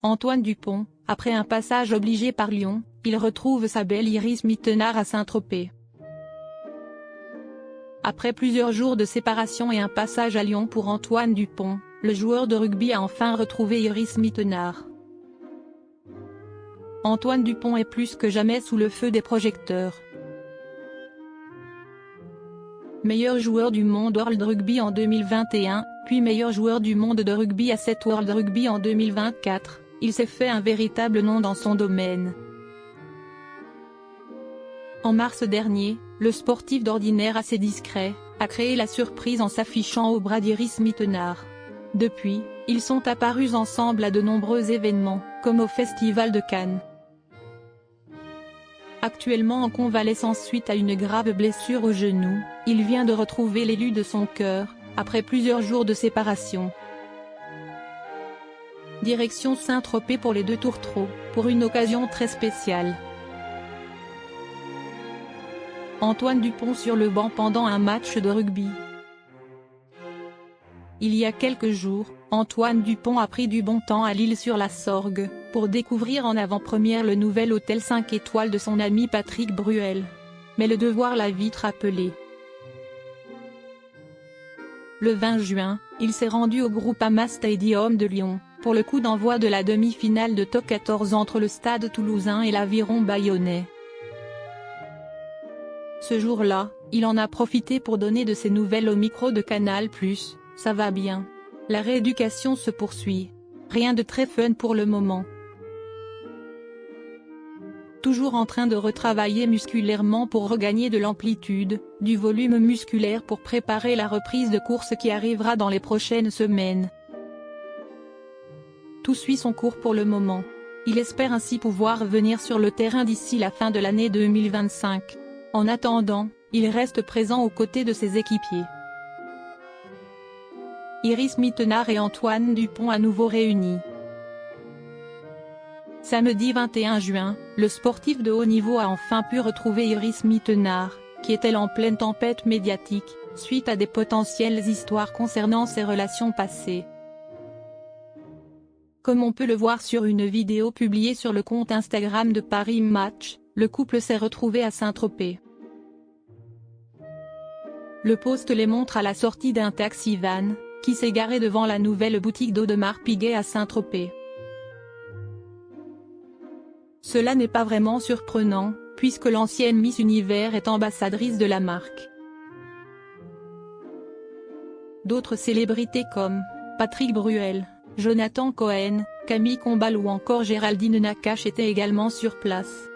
Antoine Dupont, après un passage obligé par Lyon, il retrouve sa belle Iris Mittenard à Saint-Tropez. Après plusieurs jours de séparation et un passage à Lyon pour Antoine Dupont, le joueur de rugby a enfin retrouvé Iris Mittenard. Antoine Dupont est plus que jamais sous le feu des projecteurs. Meilleur joueur du monde World Rugby en 2021, puis meilleur joueur du monde de rugby à 7 World Rugby en 2024, il s'est fait un véritable nom dans son domaine. En mars dernier, le sportif d'ordinaire assez discret, a créé la surprise en s'affichant au bras d'Iris Mittenard. Depuis, ils sont apparus ensemble à de nombreux événements, comme au Festival de Cannes. Actuellement en convalescence suite à une grave blessure au genou, il vient de retrouver l'élu de son cœur, après plusieurs jours de séparation. Direction Saint-Tropez pour les 2 tourtereaux, pour une occasion très spéciale. Antoine Dupont sur le banc pendant un match de rugby. Il y a quelques jours, Antoine Dupont a pris du bon temps à l'Isle-sur-la-Sorgue, pour découvrir en avant-première le nouvel hôtel 5 étoiles de son ami Patrick Bruel. Mais le devoir l'a vite rappelé. Le 20 juin, il s'est rendu au Groupama Stadium de Lyon, pour le coup d'envoi de la demi-finale de Top 14 entre le Stade Toulousain et l'Aviron Bayonnais. Ce jour-là, il en a profité pour donner de ses nouvelles au micro de Canal+, ça va bien. La rééducation se poursuit. Rien de très fun pour le moment. Toujours en train de retravailler musculairement pour regagner de l'amplitude, du volume musculaire pour préparer la reprise de course qui arrivera dans les prochaines semaines. Tout suit son cours pour le moment. Il espère ainsi pouvoir revenir sur le terrain d'ici la fin de l'année 2025. En attendant, il reste présent aux côtés de ses équipiers. Iris Mittenard et Antoine Dupont à nouveau réunis. Samedi 21 juin, le sportif de haut niveau a enfin pu retrouver Iris Mittenard, qui est-elle en pleine tempête médiatique, suite à des potentielles histoires concernant ses relations passées. Comme on peut le voir sur une vidéo publiée sur le compte Instagram de Paris Match, le couple s'est retrouvé à Saint-Tropez. Le post les montre à la sortie d'un taxi van, qui s'est garé devant la nouvelle boutique d'Audemars Piguet à Saint-Tropez. Cela n'est pas vraiment surprenant, puisque l'ancienne Miss Univers est ambassadrice de la marque. D'autres célébrités comme Patrick Bruel, Jonathan Cohen, Camille Combal ou encore Géraldine Nakache étaient également sur place.